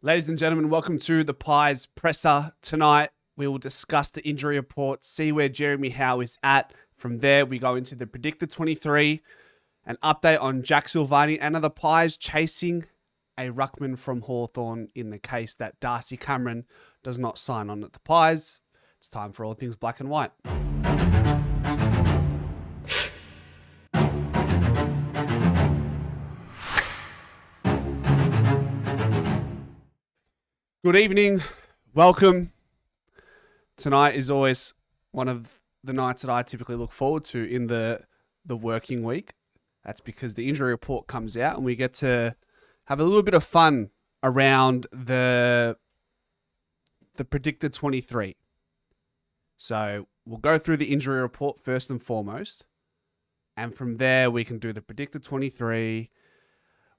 Ladies and gentlemen, welcome to the Pies Presser. Tonight, we will discuss the injury report, see where Jeremy Howe is at. From there, we go into the Predictor 23, an update on Jack Silvagni and the Pies chasing a ruckman from Hawthorn in the case that Darcy Cameron does not sign on at the Pies. It's time for all things black and white. Good evening. Welcome. Tonight is always one of the nights that I typically look forward to in the working week. That's because the injury report comes out and we get to have a little bit of fun around the Predictor 23. So we'll go through the injury report first and foremost. And from there, we can do the Predictor 23.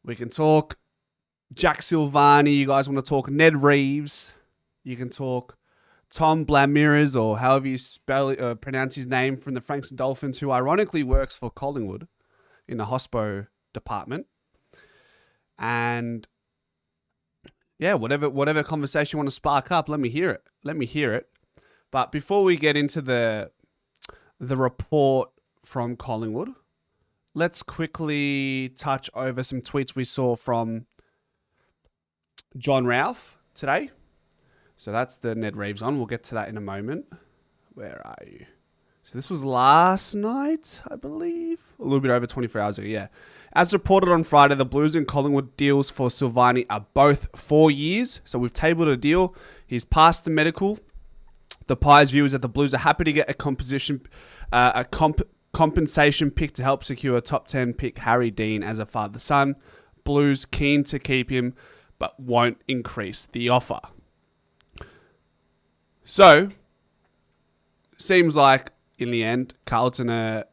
We can talk Jack Silvagni. You guys want to talk Ned Reeves. You can talk Tom Blamiras, or however you pronounce his name, from the Franks and Dolphins, who ironically works for Collingwood in the hospo department. And yeah, whatever conversation you want to spark up, let me hear it. But before we get into the report from Collingwood, let's quickly touch over some tweets we saw from John Ralph today. So that's the Ned Reeves on. We'll get to that in a moment. Where are you? So this was last night, I believe. A little bit over 24 hours ago, yeah. As reported on Friday, the Blues and Collingwood deals for Silvagni are both 4 years. So we've tabled a deal. He's passed the medical. The Pies view is that the Blues are happy to get a compensation pick to help secure a top 10 pick Harry Dean as a father-son. Blues keen to keep him, but won't increase the offer. So, seems like, in the end, Carlton are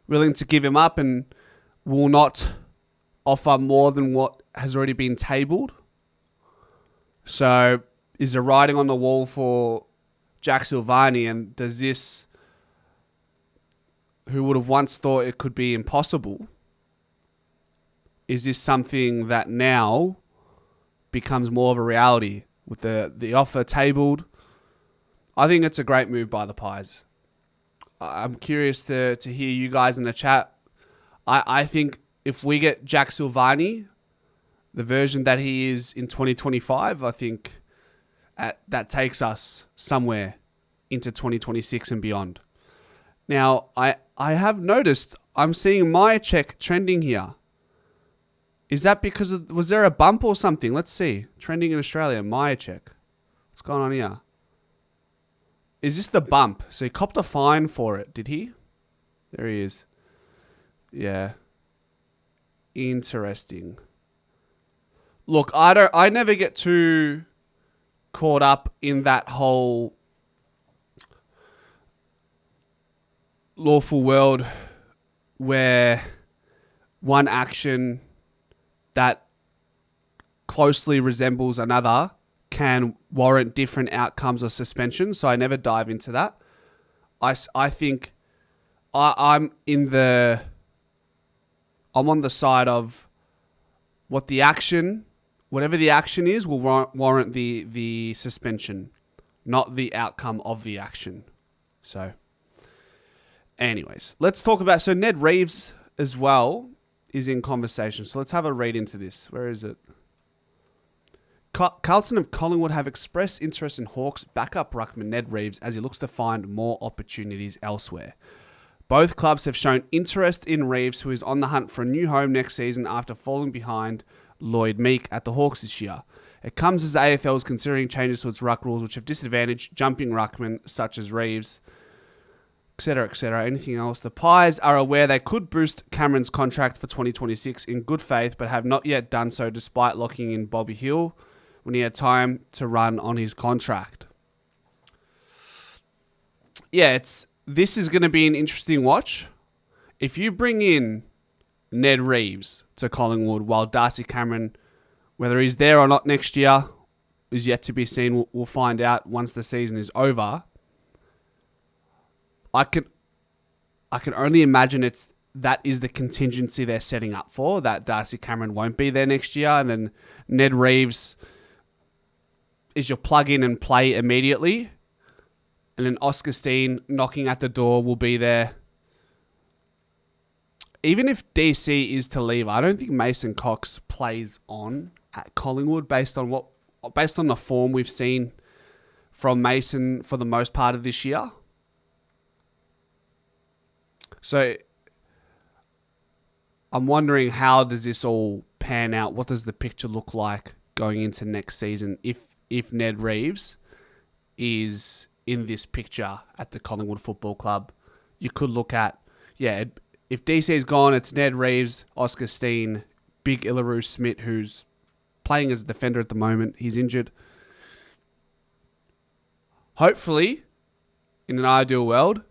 willing to give him up and will not offer more than what has already been tabled. So, is there writing on the wall for Jack Silvagni, and does this, who would have once thought it could be impossible, is this something that now becomes more of a reality with the offer tabled? I think it's a great move by the Pies. I'm curious to hear you guys in the chat. I think if we get Jack Silvagni, the version that he is in 2025, I think that takes us somewhere into 2026 and beyond. Now, I have noticed I'm seeing my check trending here. Is that because was there a bump or something? Let's see. Trending in Australia, Maya check. What's going on here? Is this the bump? So he copped a fine for it, did he? There he is. Yeah. Interesting. Look, I never get too caught up in that whole lawful world where one action that closely resembles another can warrant different outcomes or suspension. So I never dive into that. I think I'm on the side of whatever the action is, will warrant the suspension, not the outcome of the action. So anyways, let's talk about, so Ned Reeves as well is in conversation. So let's have a read into this. Where is it? Carlton of Collingwood have expressed interest in Hawks backup ruckman Ned Reeves as he looks to find more opportunities elsewhere. Both clubs have shown interest in Reeves, who is on the hunt for a new home next season after falling behind Lloyd Meek at the Hawks this year. It comes as AFL is considering changes to its ruck rules, which have disadvantaged jumping ruckmen such as Reeves, etc., etc. Anything else? The Pies are aware they could boost Cameron's contract for 2026 in good faith, but have not yet done so despite locking in Bobby Hill when he had time to run on his contract. Yeah, this is going to be an interesting watch. If you bring in Ned Reeves to Collingwood while Darcy Cameron, whether he's there or not next year, is yet to be seen. We'll find out once the season is over. I can only imagine that is the contingency they're setting up for, that Darcy Cameron won't be there next year, and then Ned Reeves is your plug in and play immediately. And then Oscar Steen knocking at the door will be there. Even if DC is to leave, I don't think Mason Cox plays on at Collingwood based on the form we've seen from Mason for the most part of this year. So I'm wondering, how does this all pan out? What does the picture look like going into next season if Ned Reeves is in this picture at the Collingwood Football Club? You could look at, if DC is gone, it's Ned Reeves, Oscar Steen, Big Illaru Smith, who's playing as a defender at the moment. He's injured. Hopefully, in an ideal world,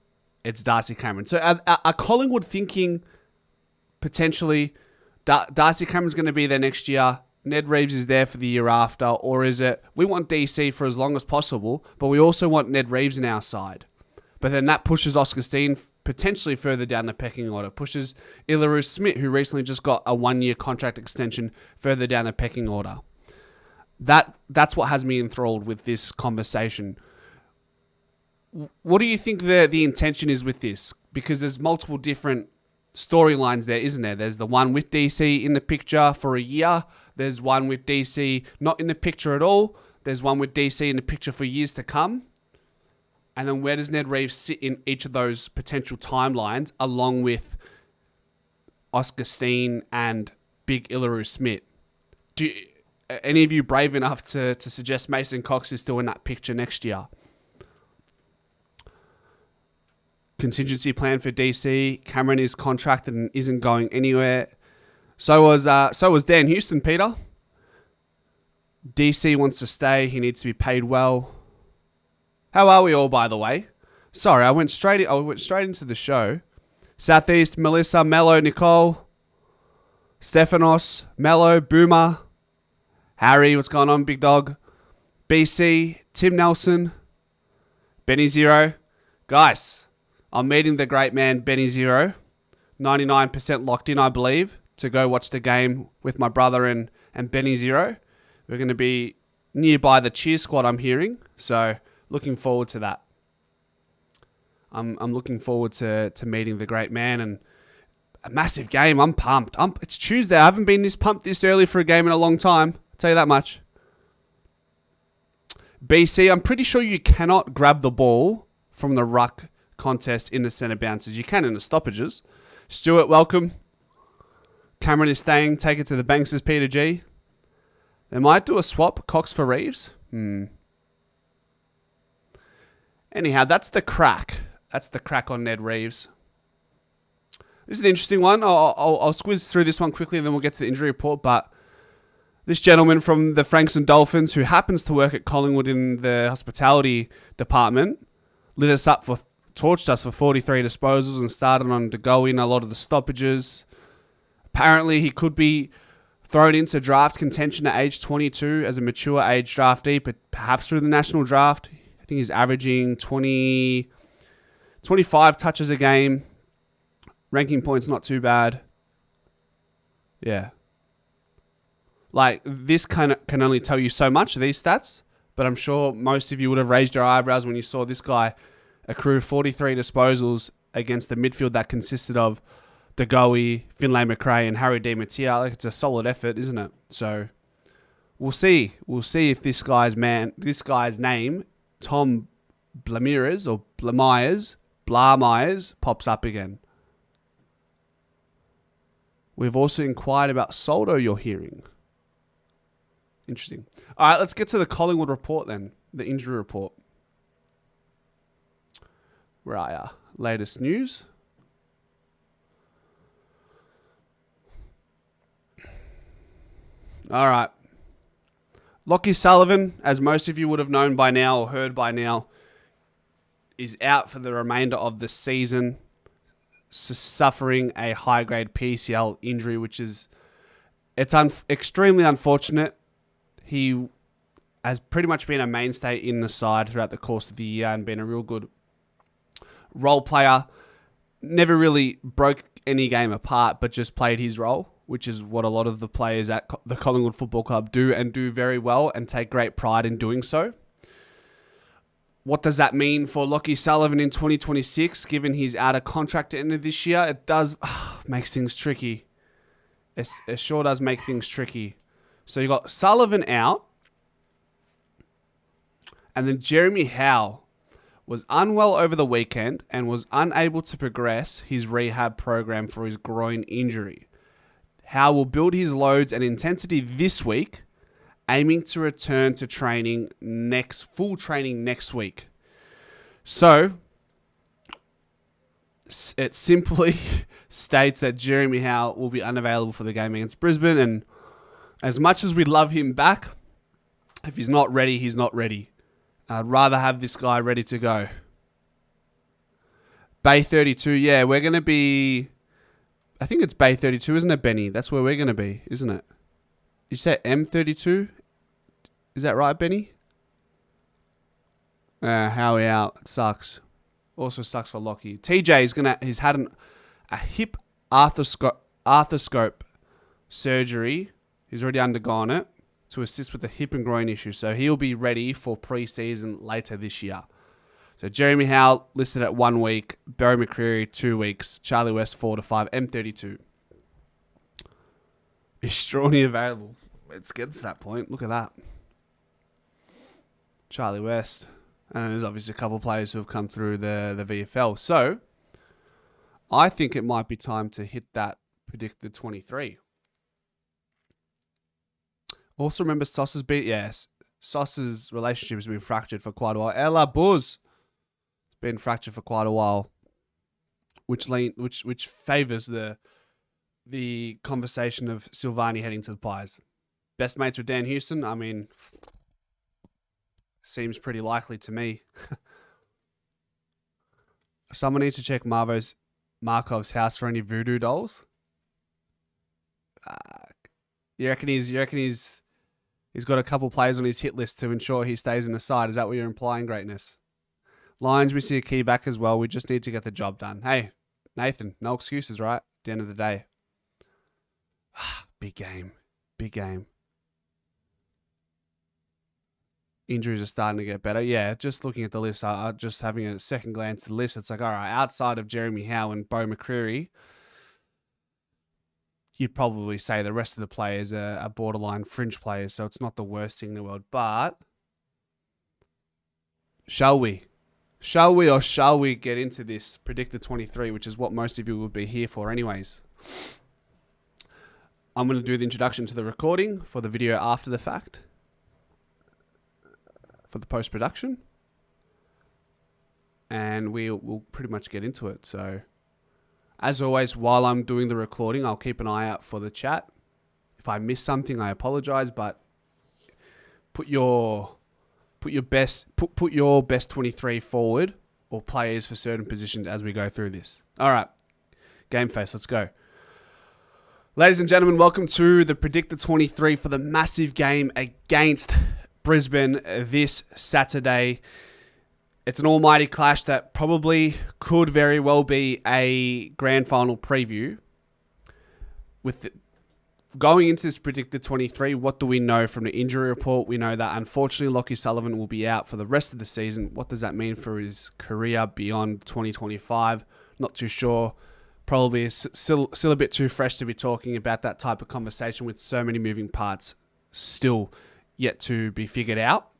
it's Darcy Cameron. So are Collingwood thinking potentially Darcy Cameron's going to be there next year, Ned Reeves is there for the year after, or is it we want DC for as long as possible, but we also want Ned Reeves in our side? But then that pushes Oscar Steen potentially further down the pecking order, pushes Illaru Smith, who recently just got a 1-year contract extension, further down the pecking order. That's what has me enthralled with this conversation. What do you think the intention is with this? Because there's multiple different storylines there, isn't there? There's the one with DC in the picture for a year. There's one with DC not in the picture at all. There's one with DC in the picture for years to come. And then where does Ned Reeves sit in each of those potential timelines, along with Oscar Steen and Big Illaru Smith? Do any of you brave enough to suggest Mason Cox is still in that picture next year? Contingency plan for DC. Cameron is contracted and isn't going anywhere. So was Dan Houston, Peter. DC wants to stay. He needs to be paid well. How are we all, by the way? Sorry, I went straight into the show. Southeast, Melissa, Mello, Nicole, Stephanos, Mello, Boomer, Harry, what's going on, big dog? BC, Tim Nelson, Benny Zero. Guys, I'm meeting the great man, Benny Zero. 99% locked in, I believe, to go watch the game with my brother and Benny Zero. We're going to be nearby the cheer squad, I'm hearing. So, looking forward to that. I'm looking forward to meeting the great man, and a massive game. I'm pumped. It's Tuesday. I haven't been this pumped this early for a game in a long time. I'll tell you that much. BC, I'm pretty sure you cannot grab the ball from the ruck contest in the centre bounces. You can in the stoppages. Stuart, welcome. Cameron is staying. Take it to the bank, says Peter G. They might do a swap, Cox for Reeves. Anyhow, that's the crack. That's the crack on Ned Reeves. This is an interesting one. I'll squiz through this one quickly and then we'll get to the injury report. But this gentleman from the Frankston Dolphins, who happens to work at Collingwood in the hospitality department, torched us for 43 disposals and started on to go in a lot of the stoppages. Apparently, he could be thrown into draft contention at age 22 as a mature age draftee, but perhaps through the national draft. I think he's averaging 25 touches a game. Ranking points not too bad. Yeah. Like, this can only tell you so much of these stats, but I'm sure most of you would have raised your eyebrows when you saw this guy accrue 43 disposals against the midfield that consisted of De Goey, Finlay McRae, and Harry Di Mattia. Like, it's a solid effort, isn't it? So we'll see. We'll see if this guy's name, Tom Blamires or Blamires, pops up again. We've also inquired about Soldo, you're hearing. Interesting. All right, let's get to the Collingwood report then. The injury report. Where are ya? Latest news. All right. Lockie Sullivan, as most of you would have known by now or heard by now, is out for the remainder of the season, suffering a high-grade PCL injury, which is extremely unfortunate. He has pretty much been a mainstay in the side throughout the course of the year and been a real good role player. Never really broke any game apart, but just played his role, which is what a lot of the players at the Collingwood Football Club do and do very well and take great pride in doing so. What does that mean for Lachie Sullivan in 2026, given he's out of contract at the end of this year? It does makes things tricky. It sure does make things tricky. So you got Sullivan out, and then Jeremy Howe was unwell over the weekend and was unable to progress his rehab program for his groin injury. Howe will build his loads and intensity this week, aiming to return to full training next week. So, it simply states that Jeremy Howe will be unavailable for the game against Brisbane, and as much as we'd love him back, if he's not ready, he's not ready. I'd rather have this guy ready to go. Bay 32, yeah, we're going to be... I think it's Bay 32, isn't it, Benny? That's where we're going to be, isn't it? You said M32? Is that right, Benny? Howie out. It sucks. Also sucks for Lachie. TJ he's had a hip arthroscope surgery. He's already undergone it to assist with the hip and groin issue. So he'll be ready for pre-season later this year. So Jeremy Howe listed at 1 week. Barry McCreary 2 weeks. Charlie West 4 to 5. M32. Is Strawny available? Let's get to that point. Look at that. Charlie West. And there's obviously a couple of players who have come through the VFL. So I think it might be time to hit that predicted 23. Also remember Sauce's beat. Yes, Sauce's relationship has been fractured for quite a while. Ella Buzz has been fractured for quite a while, which favors the conversation of Silvagni heading to the Pies. Best mates with Dan Houston. I mean, seems pretty likely to me. Someone needs to check Markov's house for any voodoo dolls. You reckon he's got a couple players on his hit list to ensure he stays in the side? Is that what you're implying, Greatness? Lions, we see a key back as well. We just need to get the job done. Hey, Nathan, no excuses, right? At the end of the day. Big game. Big game. Injuries are starting to get better. Yeah, just looking at the list, just having a second glance at the list, it's like, all right, outside of Jeremy Howe and Beau McCreary, you'd probably say the rest of the players are borderline fringe players, so it's not the worst thing in the world. But shall we get into this predicted 23, which is what most of you would be here for anyways? I'm going to do the introduction to the recording for the video after the fact, for the post-production, and we'll pretty much get into it. So, as always, while I'm doing the recording, I'll keep an eye out for the chat. If I miss something, I apologize, but put your best 23 forward or players for certain positions as we go through this. All right, game face, let's go. Ladies and gentlemen, welcome to the predicted 23 for the massive game against Brisbane this Saturday. It's an almighty clash that probably could very well be a grand final preview. Going into this predicted 23, what do we know from the injury report? We know that unfortunately Lachie Sullivan will be out for the rest of the season. What does that mean for his career beyond 2025? Not too sure. Probably still a bit too fresh to be talking about that type of conversation with so many moving parts still yet to be figured out.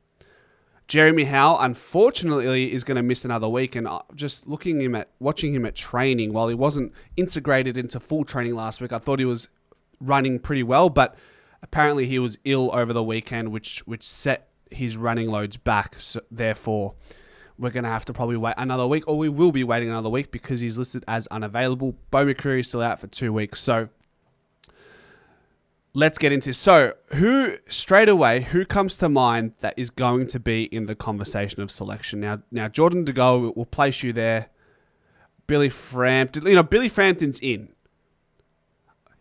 Jeremy Howe, unfortunately, is going to miss another week, and just watching him at training, while he wasn't integrated into full training last week, I thought he was running pretty well, but apparently he was ill over the weekend, which set his running loads back. So therefore, we're going to have to probably wait another week, or we will be waiting another week because he's listed as unavailable. Beau McCreary is still out for 2 weeks, so let's get into this. So, who comes to mind that is going to be in the conversation of selection? Now Jordan De Gaulle will place you there. Billy Frampton. Billy Frampton's in.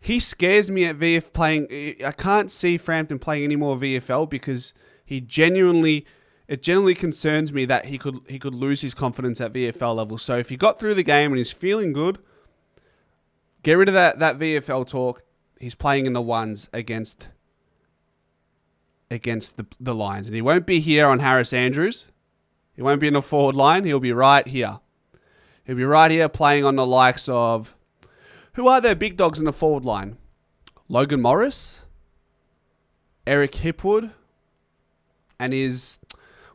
He scares me at VF playing. I can't see Frampton playing any more VFL because it genuinely concerns me that he could lose his confidence at VFL level. So if he got through the game and he's feeling good, get rid of that VFL talk. he's playing in the ones against the Lions. And he won't be here on Harris Andrews. He won't be in the forward line. He'll be right here. He'll be right here playing on the likes of... Who are their big dogs in the forward line? Logan Morris, Eric Hipwood, and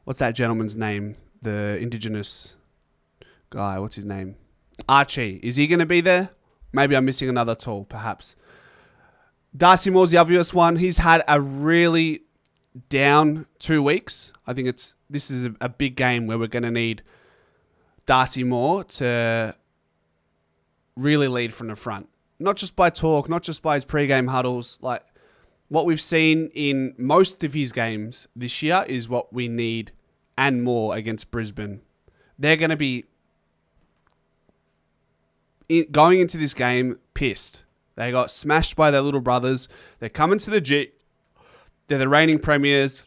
what's that gentleman's name? The Indigenous guy, what's his name? Archie. Is he going to be there? Maybe I'm missing another tall, perhaps. Darcy Moore's the obvious one. He's had a really down 2 weeks. I think this is a big game where we're going to need Darcy Moore to really lead from the front. Not just by talk, not just by his pre-game huddles. Like what we've seen in most of his games this year is what we need and more against Brisbane. They're going to be going into this game pissed. They got smashed by their little brothers. They're coming to the G. They're the reigning premiers.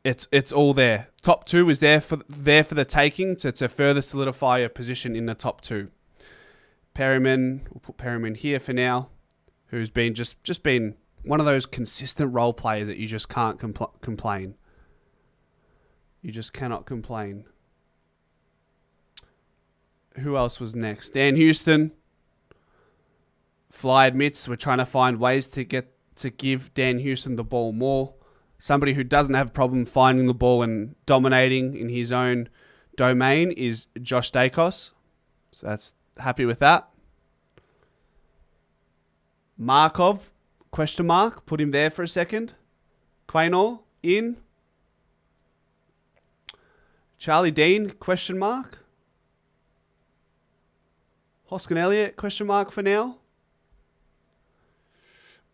It's all there. Top 2 is there for the taking to further solidify a position in the top 2. Perryman, we'll put Perryman here for now, who's been just been one of those consistent role players that you just can't complain. You just cannot complain. Who else was next? Dan Houston. Fly admits we're trying to find ways to give Dan Houston the ball more. Somebody who doesn't have a problem finding the ball and dominating in his own domain is Josh Dacos. So that's happy with that. Markov, question mark. Put him there for a second. Quaynor, in. Charlie Dean, question mark. Hoskin Elliott, question mark for now.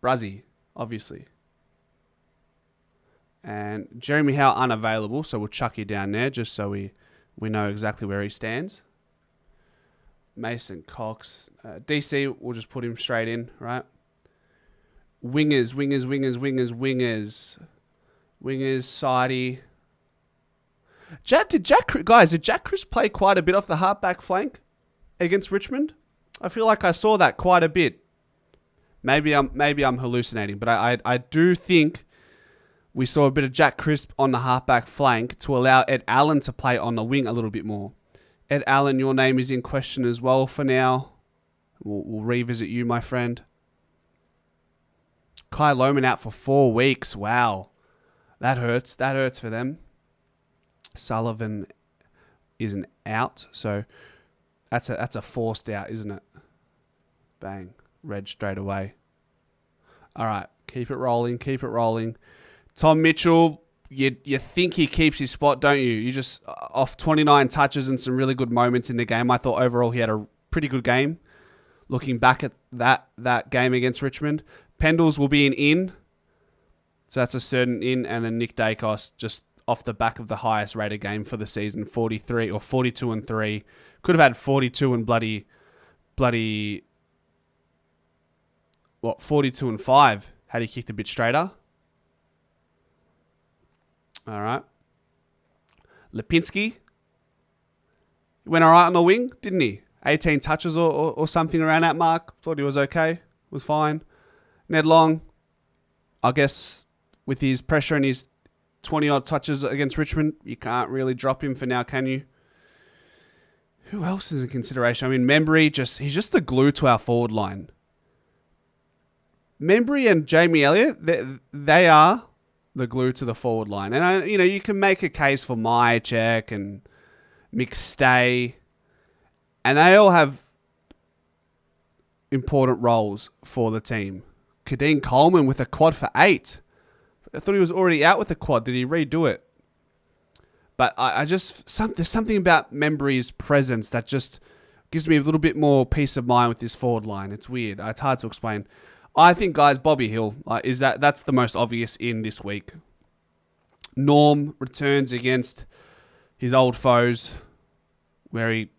Bruzzy, obviously. And Jeremy Howe unavailable, so we'll chuck you down there just so we know exactly where he stands. Mason Cox. DC, we'll just put him straight in, right? Wingers, Sidey. Did Jack Chris play quite a bit off the halfback flank against Richmond? I feel like I saw that quite a bit. Maybe I'm hallucinating, but I do think we saw a bit of Jack Crisp on the halfback flank to allow Ed Allen to play on the wing a little bit more. Ed Allen, your name is in question as well for now. We'll revisit you, my friend. Kai Lohman out for 4 weeks. Wow. That hurts. That hurts for them. Sullivan isn't out, so that's a forced out, isn't it? Bang. Red straight away. All right. Keep it rolling. Tom Mitchell, you think he keeps his spot, don't you? You just, off 29 touches and some really good moments in the game, I thought overall he had a pretty good game. Looking back at that game against Richmond. Pendles will be an in. So that's a certain in. And then Nick Dacos, just off the back of the highest rated game for the season, 43 or 42 and 3. Could have had 42 and bloody 42 and 5 had he kicked a bit straighter. All right. Lipinski. He went all right on the wing, didn't he? 18 touches or something around that mark. Thought he was okay. Was fine. Ned Long, I guess with his pressure and his 20-odd touches against Richmond, you can't really drop him for now, can you? Who else is in consideration? I mean, Membry, he's just the glue to our forward line. Membry and Jamie Elliott, they are the glue to the forward line. And, you can make a case for Myercheck and McStay, and they all have important roles for the team. Kadeem Coleman with a quad for 8. I thought he was already out with the quad. Did he redo it? But there's something about Membry's presence that just gives me a little bit more peace of mind with this forward line. It's weird. It's hard to explain. I think, guys, Bobby Hill that's the most obvious in this week. Norm returns against his old foes, where he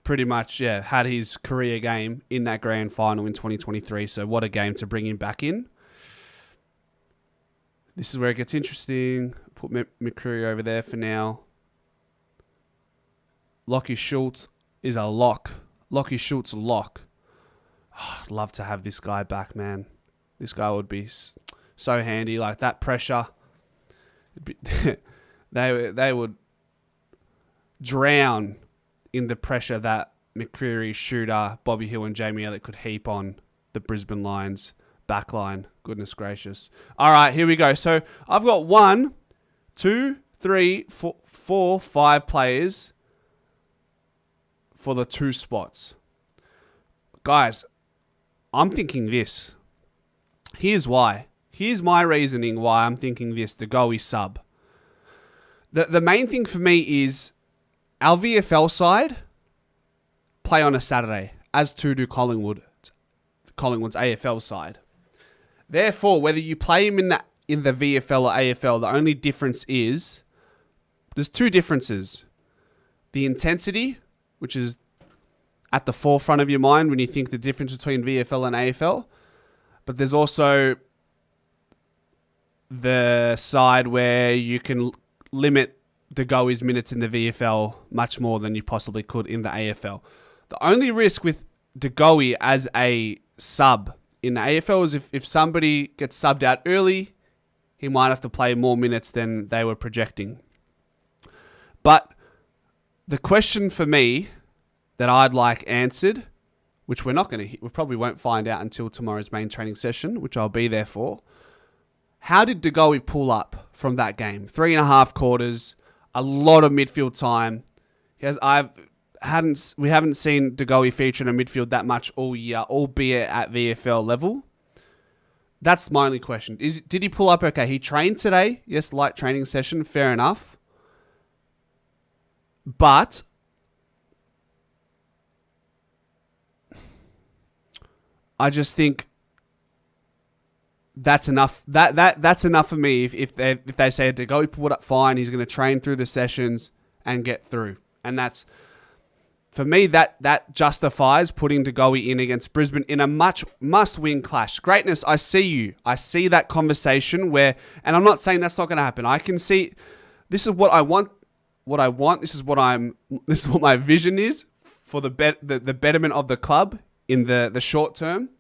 pretty much had his career game in that grand final in 2023. So what a game to bring him back in. This is where it gets interesting. Put McCreary over there for now. Lockie Schultz is a lock. Lockie Schultz lock. I'd love to have this guy back, man. This guy would be so handy. Like that pressure, they would drown in the pressure that McCreary, Shooter, Bobby Hill and Jamie Elliott could heap on the Brisbane Lions backline. Goodness gracious. All right, here we go. So I've got 1, 2, 3, 4, 5 players for the 2 spots. Guys, I'm thinking this. Here's why. Here's my reasoning why I'm thinking this, the Goey sub. The main thing for me is our VFL side play on a Saturday, as to do Collingwood's AFL side. Therefore, whether you play him in the VFL or AFL, the only difference is there's 2 differences. The intensity, which is at the forefront of your mind when you think the difference between VFL and AFL. But there's also the side where you can limit De Goey's minutes in the VFL much more than you possibly could in the AFL. The only risk with De Goey as a sub in the AFL is if somebody gets subbed out early, he might have to play more minutes than they were projecting. But the question for me that I'd like answered, which we probably won't find out until tomorrow's main training session, which I'll be there for. How did De Goey pull up from that game? 3.5 quarters, a lot of midfield time. We haven't seen De Goey feature in a midfield that much all year, albeit at VFL level. That's my only question. Did he pull up okay? He trained today. Yes, light training session, fair enough. But I just think that's enough. That's enough for me. If they say De Goey pulled up fine, he's going to train through the sessions and get through. And that's, for me, that justifies putting De Goey in against Brisbane in a much must-win clash. Greatness, I see you. I see that conversation where, and I'm not saying that's not going to happen. I can see this is what I want. This is what my vision is for the betterment of the club in the short term.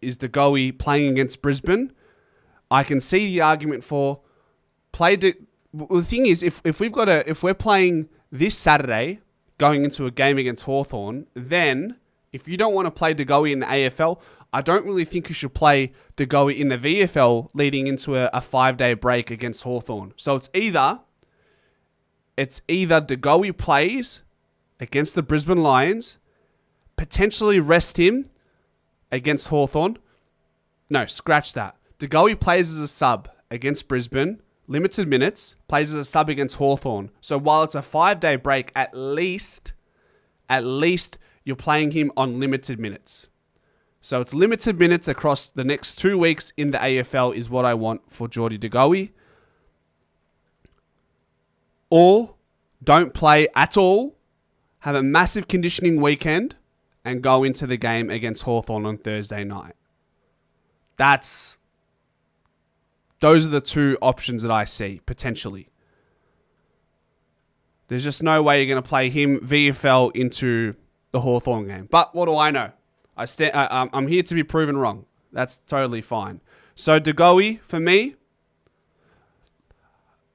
Is De Goey playing against Brisbane? I can see the argument for the thing is, if we're playing this Saturday going into a game against Hawthorn, then if you don't want to play De Goey in the AFL, I don't really think you should play De Goey in the VFL leading into a 5-day break against Hawthorn. So it's either De Goey plays against the Brisbane Lions, potentially rest him against Hawthorn. No, scratch that. De Goey plays as a sub against Brisbane, limited minutes, plays as a sub against Hawthorn. So while it's a 5-day break, at least you're playing him on limited minutes. So it's limited minutes across the next 2 weeks in the AFL is what I want for Geordie De Goey. Or don't play at all, have a massive conditioning weekend, and go into the game against Hawthorn on Thursday night. Those are the 2 options that I see, potentially. There's just no way you're going to play him VFL into the Hawthorn game. But what do I know? I'm here to be proven wrong. That's totally fine. So De Goey, for me,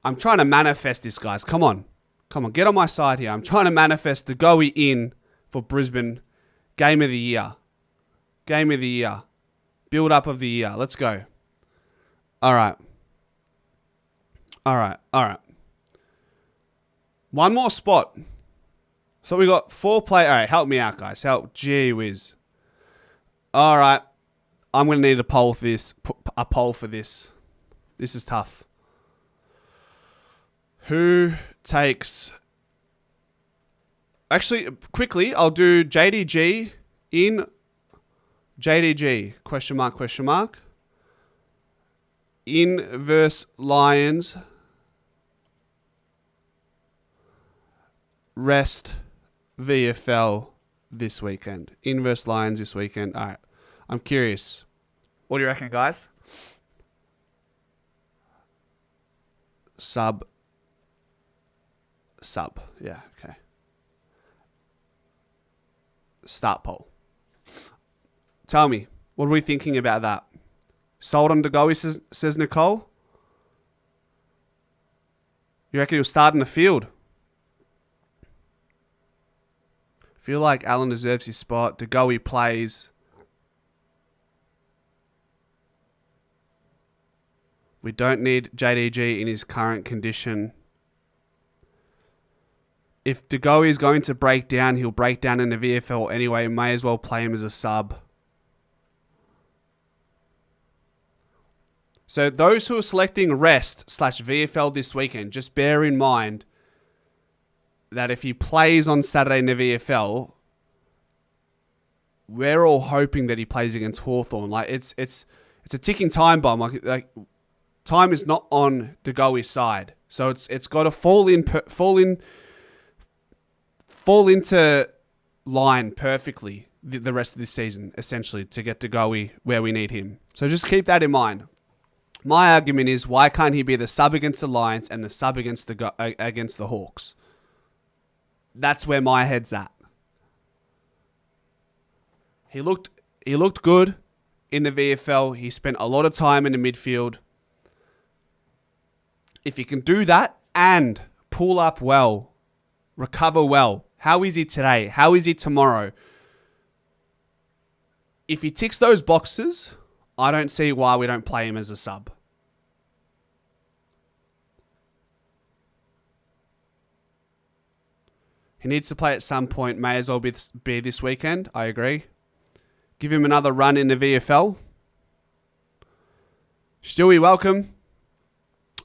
I'm trying to manifest this, guys. Come on, get on my side here. I'm trying to manifest De Goey in for Brisbane. Game of the year. Build up of the year. Let's go. All right. One more spot. So we got 4 players. All right, help me out, guys. Gee whiz. All right. I'm going to need a poll for this. This is tough. Who takes... Actually, quickly, I'll do JDG in JDG, question mark. In versus Lions. Rest VFL this weekend. In versus Lions this weekend. All right. I'm curious. What do you reckon, guys? Sub. Yeah, okay. Start poll. Tell me, what are we thinking about that? Sold on Degoe, says Nicole. You reckon he'll start in the field? Feel like Allen deserves his spot. Degoe plays. We don't need JDG in his current condition. If Degoe is going to break down, he'll break down in the VFL anyway. May as well play him as a sub. So those who are selecting rest/VFL this weekend, just bear in mind that if he plays on Saturday in the VFL, we're all hoping that he plays against Hawthorn. Like it's a ticking time bomb. Like time is not on Degoe's side, so it's got to fall into line perfectly the rest of this season, essentially, to get Degoe where we need him. So just keep that in mind. My argument is, why can't he be the sub against the Lions and the sub against the Hawks? That's where my head's at. He looked good in the VFL. He spent a lot of time in the midfield. If he can do that and pull up well, recover well, how is he today? How is he tomorrow? If he ticks those boxes, I don't see why we don't play him as a sub. He needs to play at some point. May as well be this weekend. I agree. Give him another run in the VFL. Stewie, welcome.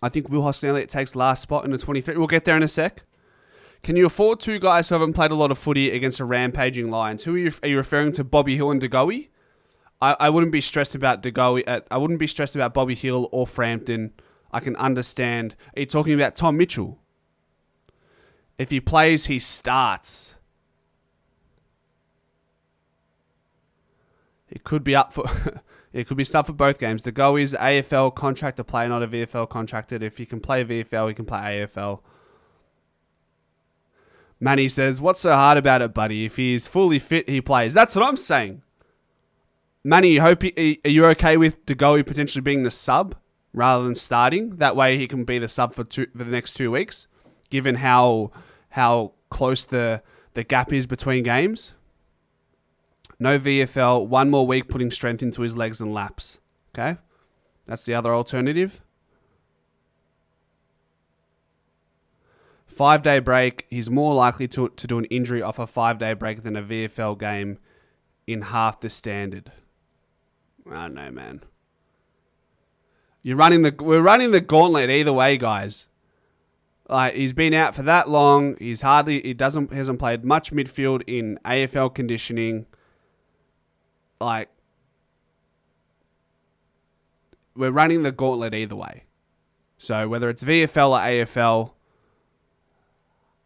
I think Will Hoskin-Elliott takes last spot in the 23. We'll get there in a sec. Can you afford two guys who haven't played a lot of footy against a rampaging Lions? Who are you referring to? Bobby Hill and Degoe? I wouldn't be stressed about Degoe. I wouldn't be stressed about Bobby Hill or Frampton. I can understand. Are you talking about Tom Mitchell? If he plays, he starts. It could be up for... It could be stuff for both games. Degoe is AFL contractor player, not a VFL contracted. If he can play VFL, he can play AFL. Manny says, what's so hard about it, buddy? If he is fully fit, he plays. That's what I'm saying. Manny, are you okay with Degoe potentially being the sub rather than starting? That way he can be the sub for the next 2 weeks, given how close the gap is between games. No VFL, 1 more week putting strength into his legs and laps. Okay? That's the other alternative. 5-day break. He's more likely to do an injury off a 5-day break than a VFL game in half the standard. I don't know, man. We're running the gauntlet either way, guys. Like, he's been out for that long. He hasn't played much midfield in AFL conditioning. Like, we're running the gauntlet either way. So whether it's VFL or AFL,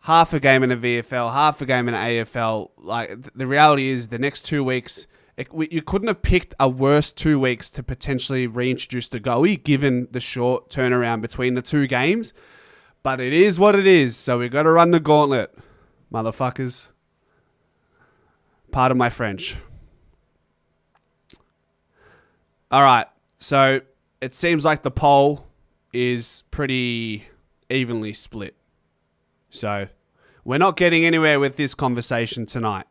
half a game in a VFL, half a game in an AFL, like, the reality is the next 2 weeks, you couldn't have picked a worse 2 weeks to potentially reintroduce Degoe, given the short turnaround between the 2 games. But it is what it is, so we've got to run the gauntlet, motherfuckers. Pardon my French. All right, so it seems like the poll is pretty evenly split. So we're not getting anywhere with this conversation tonight.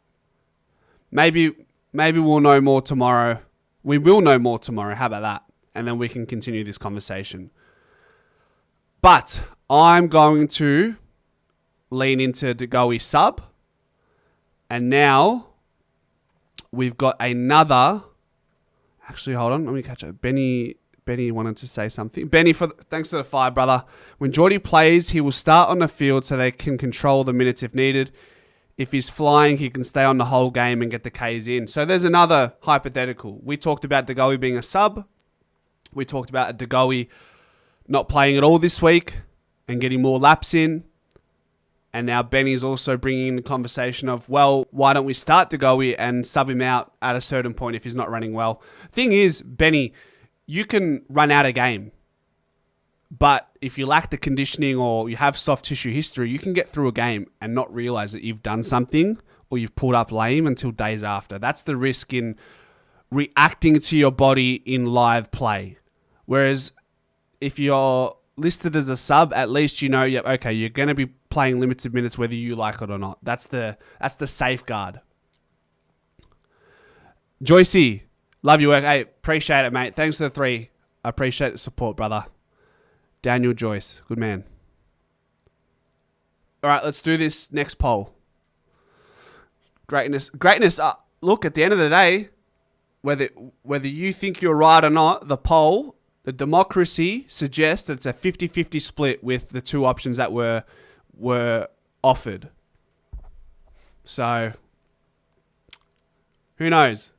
Maybe we'll know more tomorrow. We will know more tomorrow. How about that? And then we can continue this conversation. But I'm going to lean into Degoe sub. And now we've got another... Actually, hold on. Let me catch up. Benny wanted to say something. Benny, thanks for the 5, brother. When Geordie plays, he will start on the field so they can control the minutes if needed. If he's flying, he can stay on the whole game and get the Ks in. So there's another hypothetical. We talked about Degoe being a sub. We talked about Degoe not playing at all this week and getting more laps in. And now Benny's also bringing in the conversation of, well, why don't we start Degoe and sub him out at a certain point if he's not running well? Thing is, Benny, you can run out a game. But if you lack the conditioning or you have soft tissue history, you can get through a game and not realize that you've done something or you've pulled up lame until days after. That's the risk in reacting to your body in live play. Whereas if you're listed as a sub, at least you know, yep, okay, you're going to be playing limited minutes whether you like it or not. That's the safeguard. Joycey, love your work. Hey, appreciate it, mate. Thanks for the 3. I appreciate the support, brother. Daniel Joyce, good man. All right, let's do this next poll. Greatness. Look, at the end of the day, whether you think you're right or not, the democracy suggests that it's a 50-50 split with the 2 options that were offered. So, who knows?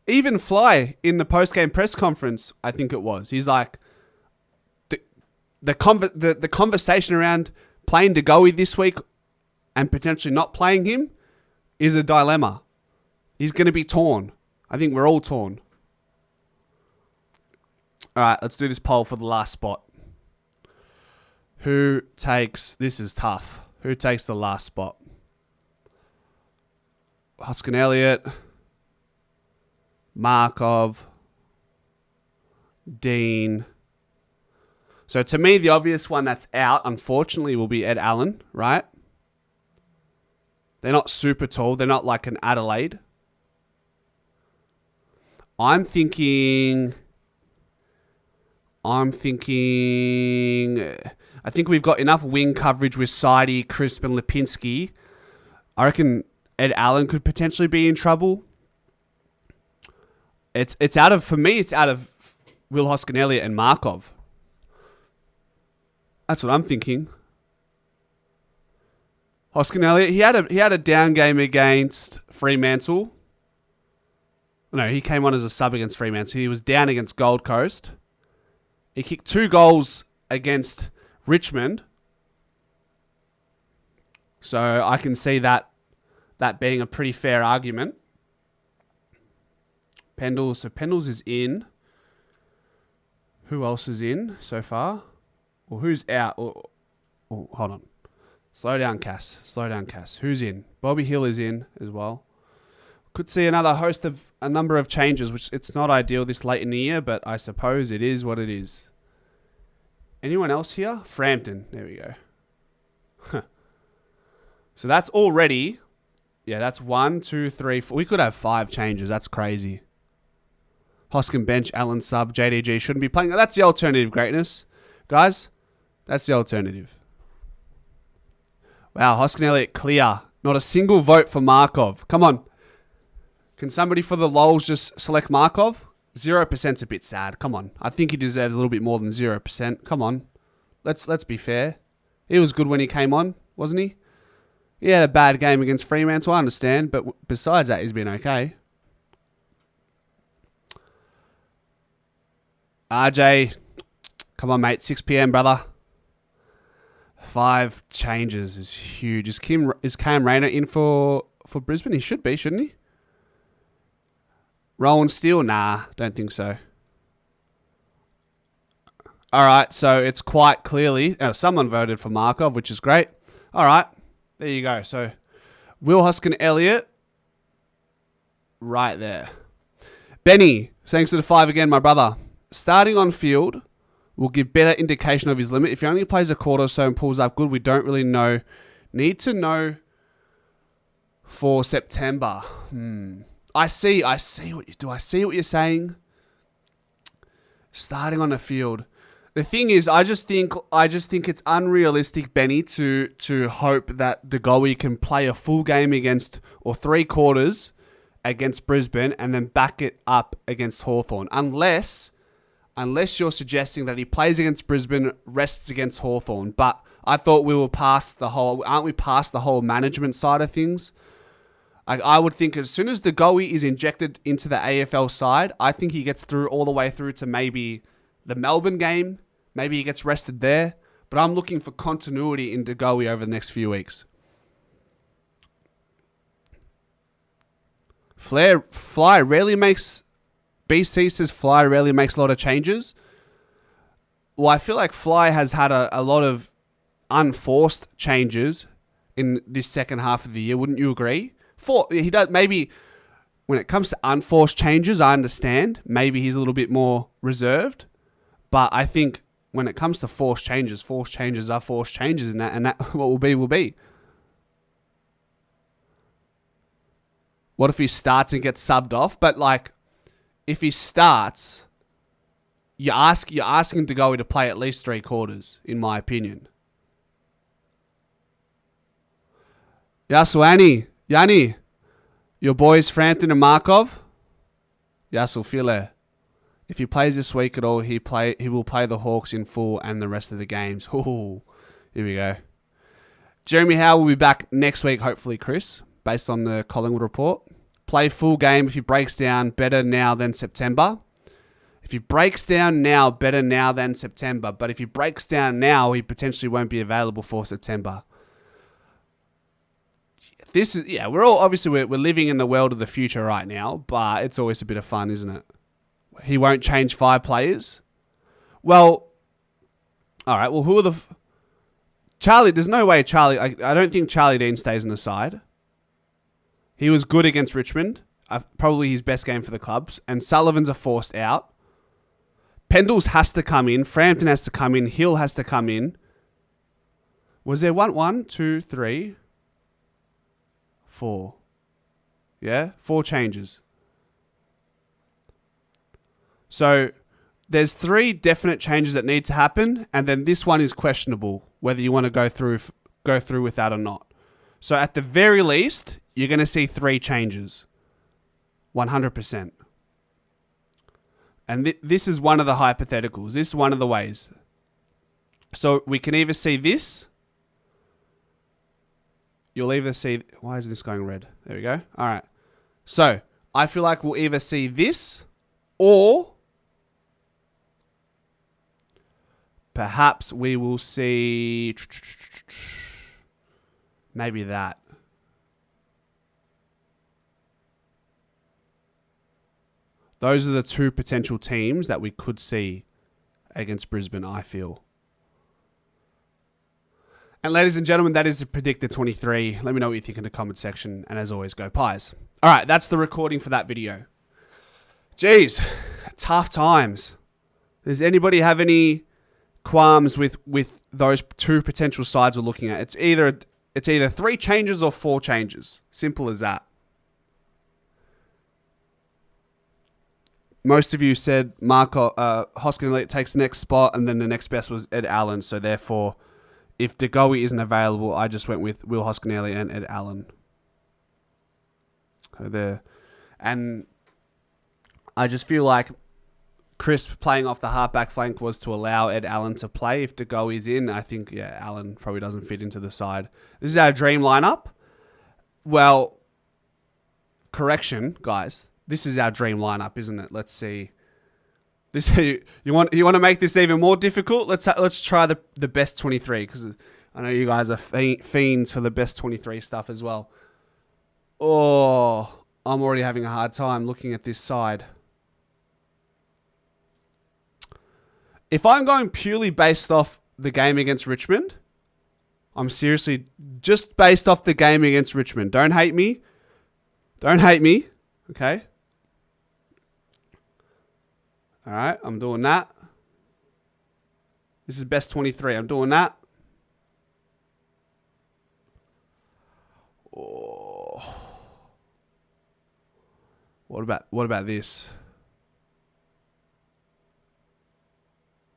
Even Fly in the post-game press conference, I think it was, he's like, the conversation around playing DeGoey this week and potentially not playing him is a dilemma. He's going to be torn. I think we're all torn. All right, let's do this poll for the last spot. This is tough. Who takes the last spot? Hoskin Elliott, Markov, Dean. So to me, the obvious one that's out, unfortunately, will be Ed Allen, right? They're not super tall. They're not like an Adelaide. I think we've got enough wing coverage with Sidey, Crisp, and Lipinski. I reckon Ed Allen could potentially be in trouble. It's out of Will Hoskin Elliott and Markov. That's what I'm thinking. Hoskin Elliott, he had a down game against Fremantle. No, he came on as a sub against Fremantle. He was down against Gold Coast. He kicked 2 goals against Richmond. So I can see that being a pretty fair argument. Pendles. So Pendles is in. Who else is in so far? Or who's out? Hold on. Slow down, Cass. Who's in? Bobby Hill is in as well. Could see a number of changes, which it's not ideal this late in the year, but I suppose it is what it is. Anyone else here? Frampton. There we go. So that's already, that's 1, 2, 3, 4. We could have 5 changes. That's crazy. Hoskin bench, Allen sub, JDG shouldn't be playing. That's the alternative, greatness. Guys, that's the alternative. Wow, Hoskin Elliott clear. Not a single vote for Markov. Come on. Can somebody for the lols just select Markov? 0%'s a bit sad. Come on. I think he deserves a little bit more than 0%. Come on. Let's be fair. He was good when he came on, wasn't he? He had a bad game against Fremantle, I understand, but besides that, he's been okay. RJ, come on, mate. 6 p.m, brother. 5 changes is huge. Is Cam Rayner in for Brisbane? He should be, shouldn't he? Rowan Steele? Nah, don't think so. All right, so it's quite clearly... someone voted for Markov, which is great. All right, there you go. So, Will Hoskin Elliott, right there. Benny, thanks to the 5 again, my brother. Starting on field will give better indication of his limit. If he only plays a quarter or so and pulls up good, we don't really know. Need to know for September. I see what you do. I see what you're saying. Starting on the field. The thing is, I just think it's unrealistic, Benny, to hope that DeGoey can play a full game against, or 3 quarters against Brisbane and then back it up against Hawthorn. Unless you're suggesting that he plays against Brisbane, rests against Hawthorn. But I thought we were past the whole... Aren't we past the whole management side of things? I would think as soon as DeGoey is injected into the AFL side, I think he gets through all the way through to maybe the Melbourne game. Maybe he gets rested there. But I'm looking for continuity in DeGoey over the next few weeks. Fly rarely makes... BC says Fly rarely makes a lot of changes. Well, I feel like Fly has had a lot of unforced changes in this second half of the year. Wouldn't you agree? He does maybe When it comes to unforced changes, I understand. Maybe he's a little bit more reserved. But I think when it comes to forced changes are forced changes, and that what will be will be. What if he starts and gets subbed off? But like, if he starts, you're asking to play at least 3 quarters, in my opinion. Silvagni, Yanni, your boys Frampton and Markov. Yassel File. If he plays this week at all, he will play the Hawks in full and the rest of the games. Ooh, here we go. Jeremy Howe will be back next week, hopefully, Chris, based on the Collingwood report. Play full game if he breaks down, better now than September. If he breaks down now, better now than September. But if he breaks down now, he potentially won't be available for September. This is, we're all, obviously, we're living in the world of the future right now, but it's always a bit of fun, isn't it? He won't change 5 players. Well, all right, well, who are the... Charlie, there's no way Charlie... I don't think Charlie Dean stays on the side. He was good against Richmond. Probably his best game for the clubs. And Sullivan's a forced out. Pendles has to come in. Frampton has to come in. Hill has to come in. Was there 1, 2, 3, 4? Yeah? 4 changes. So there's 3 definite changes that need to happen. And then this one is questionable, whether you want to go through with that or not. So at the very least, you're going to see 3 changes. 100%. And this is one of the hypotheticals. This is one of the ways. So we can either see this. You'll either see... Why is this going red? There we go. All right. So I feel like we'll either see this or perhaps we will see maybe that. Those are the 2 potential teams that we could see against Brisbane, I feel. And ladies and gentlemen, that is the Predictor 23. Let me know what you think in the comment section. And as always, go Pies. All right, that's the recording for that video. Jeez, tough times. Does anybody have any qualms with those 2 potential sides we're looking at? It's either 3 changes or 4 changes. Simple as that. Most of you said Hoskin Elite takes the next spot, and then the next best was Ed Allen. So therefore, if DeGoey isn't available, I just went with Will Hoskinelli and Ed Allen. So there. And I just feel like Chris playing off the halfback flank was to allow Ed Allen to play. If DeGoey's in, I think, Allen probably doesn't fit into the side. This is our dream lineup. Well, correction, guys. This is our dream lineup, isn't it? Let's see. This you want to make this even more difficult? Let's try the best 23, because I know you guys are fiends for the best 23 stuff as well. Oh, I'm already having a hard time looking at this side. If I'm going purely based off the game against Richmond, I'm seriously just based off the game against Richmond. Don't hate me. Don't hate me. Okay. All right, I'm doing that. This is best 23. I'm doing that. Oh. What about this?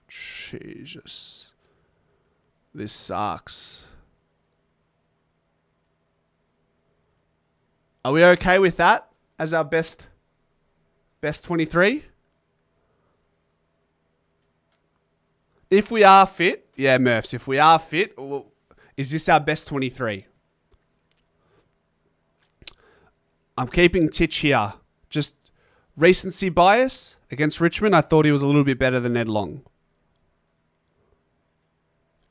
Jesus. This sucks. Are we okay with that as our best 23? If we are fit, Murphs, if we are fit, is this our best 23? I'm keeping Titch here. Just recency bias against Richmond. I thought he was a little bit better than Ned Long.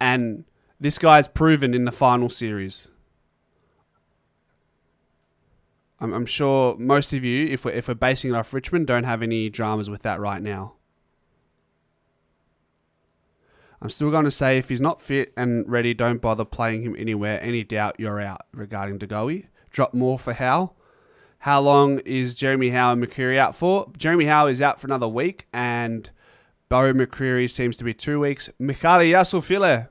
And this guy's proven in the final series. I'm sure most of you, if we're basing it off Richmond, don't have any dramas with that right now. I'm still going to say if he's not fit and ready, don't bother playing him anywhere. Any doubt, you're out regarding DeGoey. Drop more for Howe. How long is Jeremy Howe and McCreary out for? Jeremy Howe is out for another week, and Bo McCreary seems to be 2 weeks. Michali Yasufile.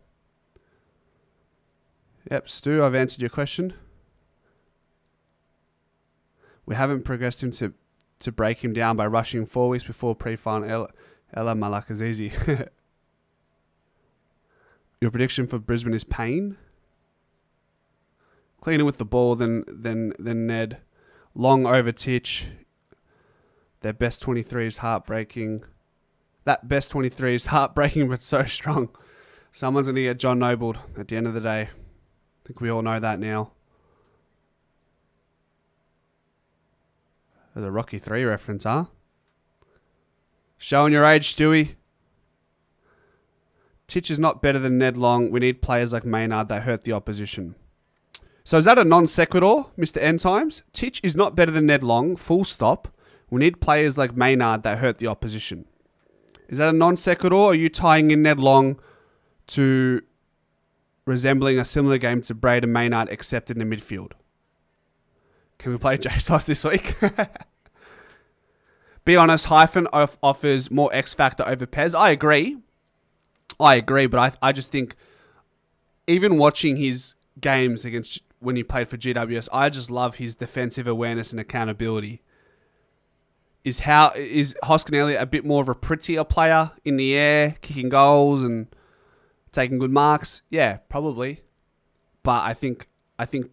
Yep, Stu, I've answered your question. We haven't progressed him to break him down by rushing 4 weeks before pre-final. Ella Malakazizi. Your prediction for Brisbane is Payne. Cleaner with the ball than Ned. Long over Titch. Their best 23 is heartbreaking. That best 23 is heartbreaking but so strong. Someone's going to get John Nobled at the end of the day. I think we all know that now. There's a Rocky 3 reference, huh? Showing your age, Stewie. Titch is not better than Ned Long. We need players like Maynard that hurt the opposition. So is that a non sequitur, Mr. N Times? Titch is not better than Ned Long, full stop. We need players like Maynard that hurt the opposition. Is that a non sequitur, or are you tying in Ned Long to resembling a similar game to Braden Maynard except in the midfield? Can we play JSOS this week? Be honest, Hyphen offers more X factor over Pez. I agree, but I just think even watching his games against when he played for GWS, I just love his defensive awareness and accountability. Is Hoskin Elliott a bit more of a prettier player in the air, kicking goals and taking good marks? Yeah, probably. But I think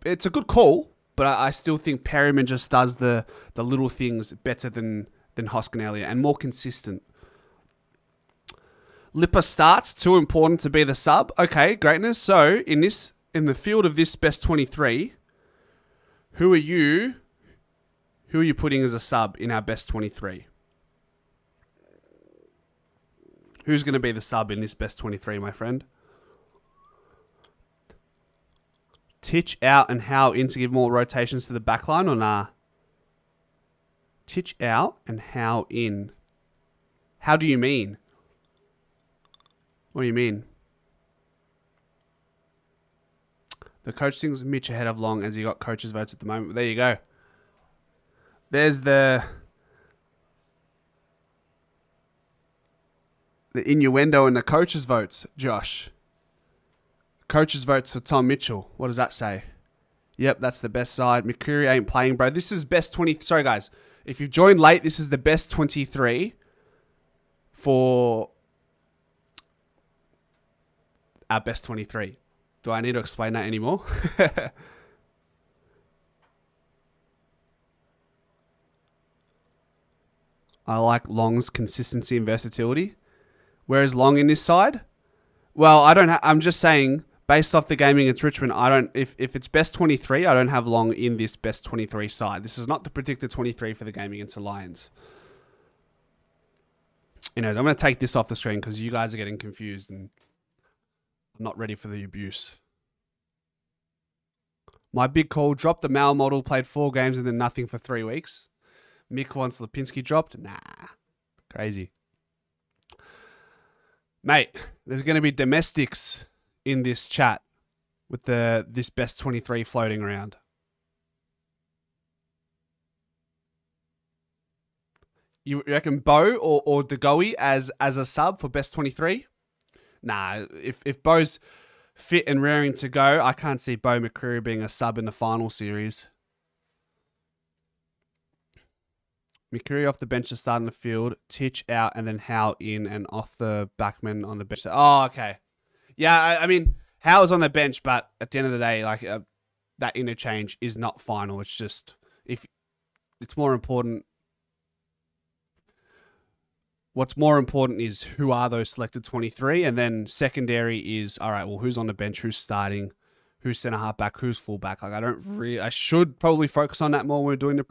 it's a good call, but I still think Perryman just does the little things better than Hoskin Elliott and more consistent. Lipper starts, too important to be the sub. Okay, greatness. So in the field of this best 23, who are you putting as a sub in our best 23? Who's going to be the sub in this best 23, my friend? Titch out and Howe in to give more rotations to the backline, or nah? Titch out and Howe in. How do you mean? What do you mean? The coach thinks Mitch ahead of Long as he got coaches' votes at the moment. But there you go. There's the innuendo in the coaches' votes, Josh. Coaches' votes for Tom Mitchell. What does that say? Yep, that's the best side. McCreary ain't playing, bro. This is best 20... Sorry, guys. If you've joined late, this is the best 23 for our best 23. Do I need to explain that anymore? I like Long's consistency and versatility. Whereas Long in this side? Well, I'm just saying, based off the game against Richmond, if it's best 23, I don't have Long in this best 23 side. This is not the predicted 23 for the game against the Lions. Anyways, I'm going to take this off the screen because you guys are getting confused and I'm not ready for the abuse. My big call, dropped the Mal model, played 4 games and then nothing for 3 weeks. Mick wants Lipinski dropped. Nah, crazy. Mate, there's going to be domestics in this chat with this best 23 floating around. You reckon Bo or Degoe as a sub for best 23? Nah, if Bo's fit and raring to go, I can't see Bo McCreary being a sub in the final series. McCreary off the bench to start in the field, Titch out, and then Howe in and off the backman on the bench. Oh, okay. Yeah, I mean, Howe's on the bench, but at the end of the day, like that interchange is not final. It's just, if it's more important. What's more important is who are those selected 23, and then secondary is, all right, well, who's on the bench, who's starting, who's centre half back, who's full back. Like I should probably focus on that more when we're doing the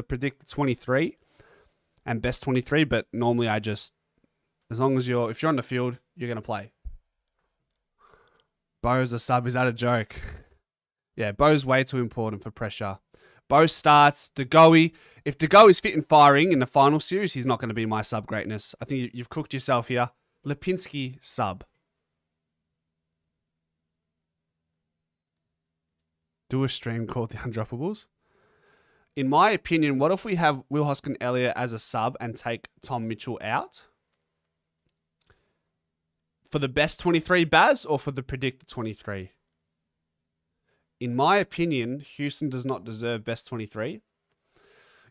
predicted 23 and best 23. But normally as long as if you're on the field, you're gonna play. Bo's a sub. Is that a joke? Yeah, Bo's way too important for pressure. Bo starts. Degoe. If Degoe is fit and firing in the final series, he's not going to be my sub greatness. I think you've cooked yourself here. Lipinski sub. Do a stream called The Undroppables. In my opinion, what if we have Will Hoskin Elliott as a sub and take Tom Mitchell out? For the best 23 Baz or for the predicted 23? In my opinion, Houston does not deserve best 23.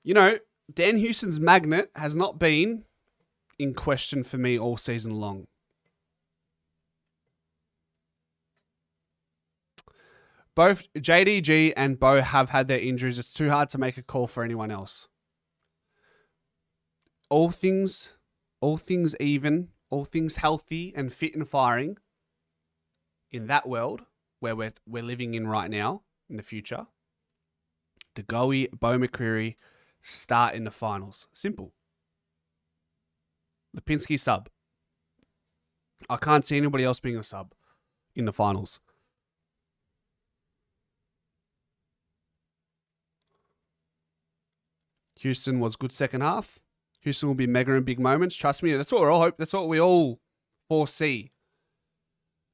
You know, Dan Houston's magnet has not been in question for me all season long. Both JDG and Bo have had their injuries. It's too hard to make a call for anyone else. All things even, all things healthy and fit and firing in that world where we're living in right now, in the future, DeGoey, Bo McCreary start in the finals. Simple. Lipinski sub. I can't see anybody else being a sub in the finals. Houston was good second half. Houston will be mega in big moments. Trust me, that's what we all hope. That's what we all foresee.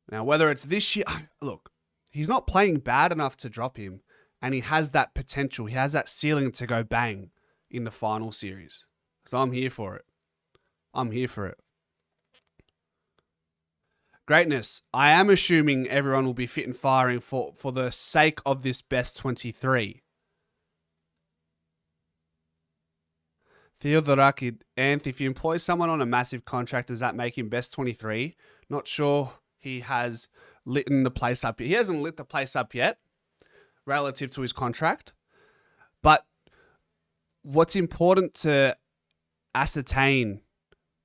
Now, whether it's this year, look, he's not playing bad enough to drop him, and he has that potential. He has that ceiling to go bang in the final series. So I'm here for it. I'm here for it. Greatness. I am assuming everyone will be fit and firing for the sake of this best 23. Theodorakid, and if you employ someone on a massive contract, does that make him best 23? Not sure he has lit the place up. He hasn't lit the place up yet relative to his contract. But what's important to ascertain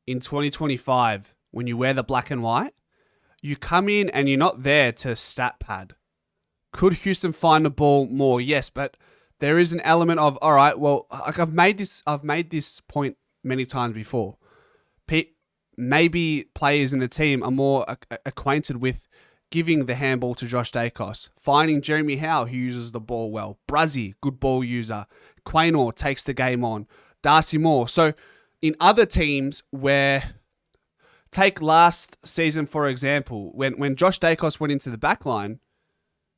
in 2025 when you wear the black and white, you come in and you're not there to stat pad. Could Houston find the ball more? Yes, but there is an element of, all right, well, like I've made this point many times before. Maybe players in the team are more acquainted with giving the handball to Josh Dacos, finding Jeremy Howe, who uses the ball well, Bruzzy, good ball user, Quaynor takes the game on, Darcy Moore. So in other teams where, take last season, for example, when Josh Dacos went into the back line,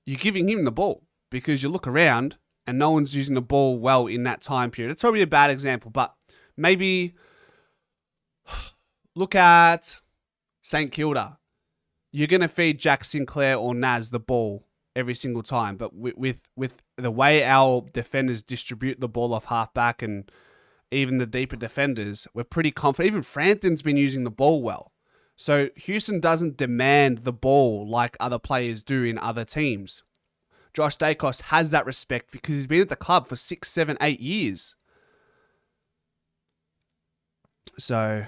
you're giving him the ball because you look around and no one's using the ball well in that time period. It's probably a bad example, but maybe look at St. Kilda. You're going to feed Jack Sinclair or Naz the ball every single time, but with the way our defenders distribute the ball off halfback and even the deeper defenders, we're pretty confident. Even Frampton's been using the ball well. So Houston doesn't demand the ball like other players do in other teams. Josh Dacos has that respect because he's been at the club for 6, 7, 8 years. So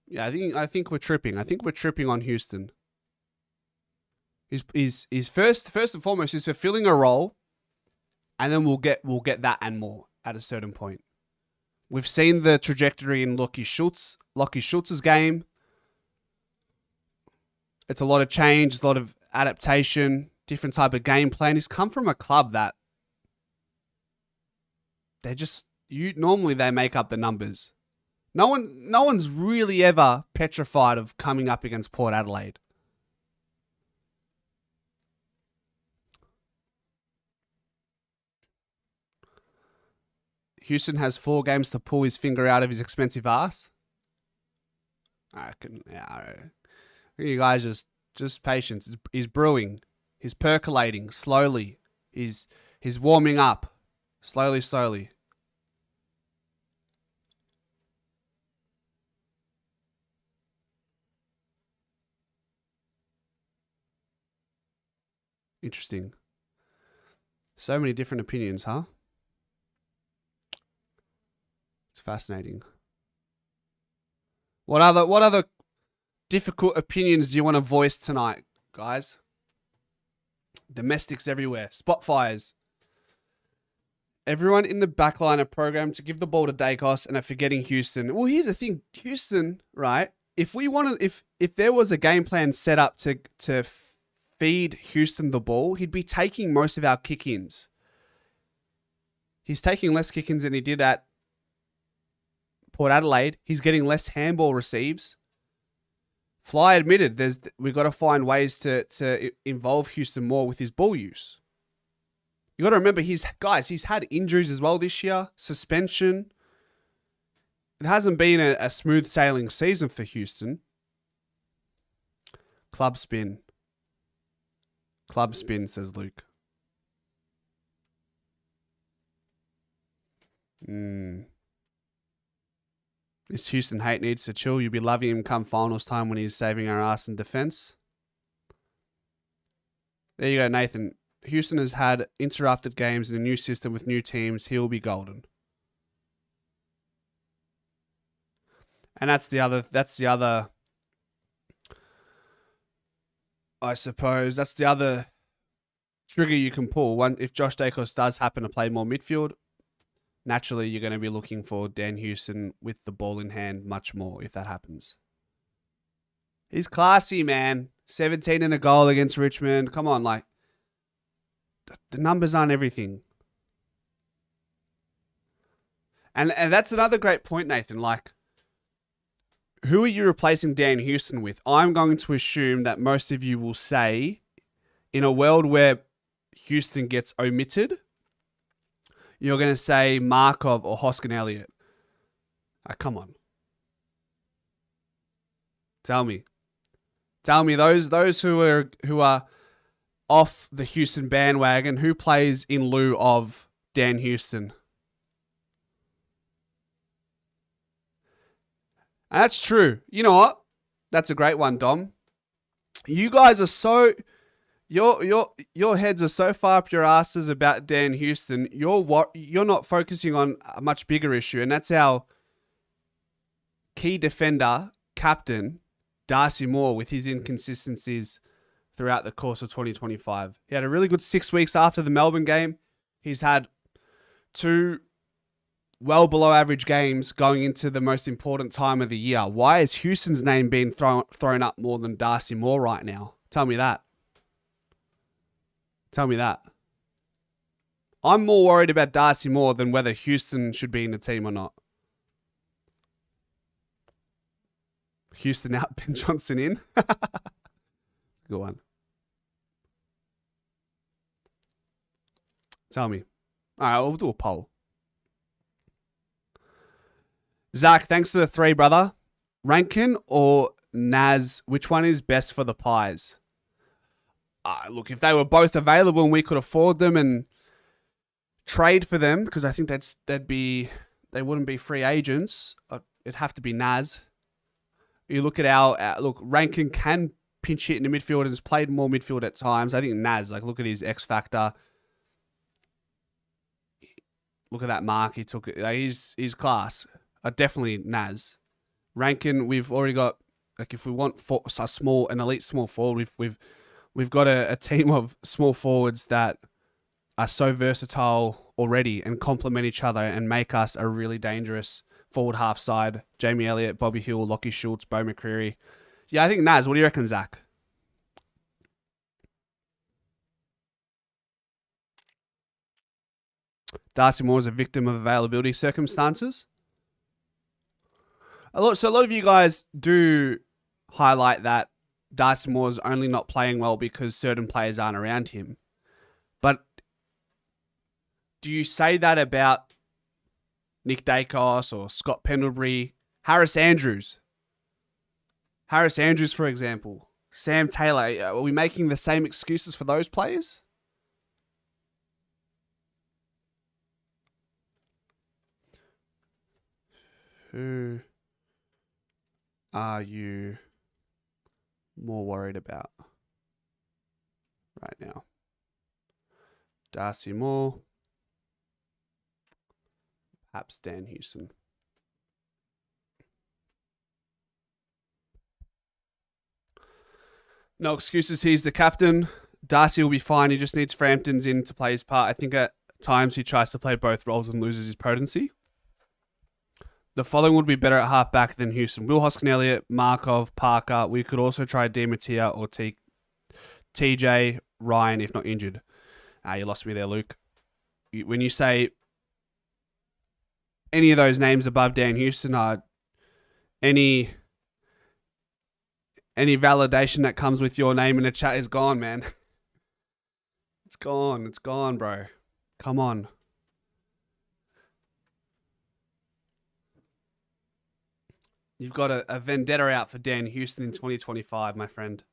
yeah, I think we're tripping. I think we're tripping on Houston. He's first and foremost is fulfilling a role, and then we'll get that and more at a certain point. We've seen the trajectory in Lockie Schultz's game. It's a lot of change, it's a lot of adaptation, different type of game plan. He's come from a club that normally they make up the numbers. No one's really ever petrified of coming up against Port Adelaide. Houston has 4 games to pull his finger out of his expensive ass. I reckon, yeah. You guys just patience. He's brewing. He's percolating slowly. He's warming up slowly. Interesting. So many different opinions, huh? It's fascinating. What other difficult opinions do you want to voice tonight, guys? Domestics everywhere. Spot fires. Everyone in the backline are programmed to give the ball to Dacos and are forgetting Houston. Well, here's the thing. Houston, right? If there was a game plan set up to feed Houston the ball, he'd be taking most of our kick-ins. He's taking less kick-ins than he did at Port Adelaide. He's getting less handball receives. Fly admitted we've got to find ways to involve Houston more with his ball use. You got to remember, he's had injuries as well this year, suspension. It hasn't been a smooth sailing season for Houston. Club spin, says Luke. This Houston hate needs to chill. You'll be loving him come finals time when he's saving our ass in defense. There you go, Nathan. Houston has had interrupted games in a new system with new teams. He'll be golden. And that's the other, I suppose, that's the other trigger you can pull. One, if Josh Dacos does happen to play more midfield, naturally you're going to be looking for Dan Houston with the ball in hand much more if that happens. He's classy, man. 17 and a goal against Richmond. Come on, like, the numbers aren't everything. And that's another great point, Nathan. Like, who are you replacing Dan Houston with? I'm going to assume that most of you will say, in a world where Houston gets omitted, you're going to say Markov or Hoskin Elliott. Come on. Tell me. Those who are off the Houston bandwagon, who plays in lieu of Dan Houston? And that's true. You know what? That's a great one, Dom. You guys are so... Your heads are so far up your asses about Dan Houston. You're not focusing on a much bigger issue, and that's our key defender, captain, Darcy Moore, with his inconsistencies throughout the course of 2025. He had a really good 6 weeks after the Melbourne game. He's had 2 well below average games going into the most important time of the year. Why is Houston's name being thrown up more than Darcy Moore right now? Tell me that. I'm more worried about Darcy Moore than whether Houston should be in the team or not. Houston out, Ben Johnson in. Good one. Tell me. All right, we'll do a poll. Zach, thanks for the 3, brother. Rankin or Naz, which one is best for the Pies? Look, if they were both available and we could afford them and trade for them, because I think they wouldn't be free agents. It'd have to be Naz. You look at Rankin can pinch hit in the midfield and has played more midfield at times. I think Naz, look at his X factor. Look at that mark he took. He's class. Definitely Naz. Rankin, we've already got, if we want an elite small forward, we've got a team of small forwards that are so versatile already and complement each other and make us a really dangerous forward half side. Jamie Elliott, Bobby Hill, Lockie Schultz, Bo McCreary. Yeah, I think Naz. What do you reckon, Zach? Darcy Moore is a victim of availability circumstances. So a lot of you guys do highlight that Darcy Moore's only not playing well because certain players aren't around him. But do you say that about Nick Dacos or Scott Pendlebury, Harris Andrews? Harris Andrews, for example. Sam Taylor. Are we making the same excuses for those players? Who are you more worried about right now? Darcy Moore, perhaps Dan Houston. No excuses. He's the captain. Darcy will be fine. He just needs Framptons in to play his part. I think at times he tries to play both roles and loses his potency. The following would be better at halfback than Houston. Will Hoskin Elliott, Markov, Parker. We could also try Di Mattia or TJ Ryan if not injured. You lost me there, Luke. When you say any of those names above Dan Houston, any Any validation that comes with your name in the chat is gone, man. It's gone. It's gone, bro. Come on. You've got a vendetta out for Dan Houston in 2025, my friend.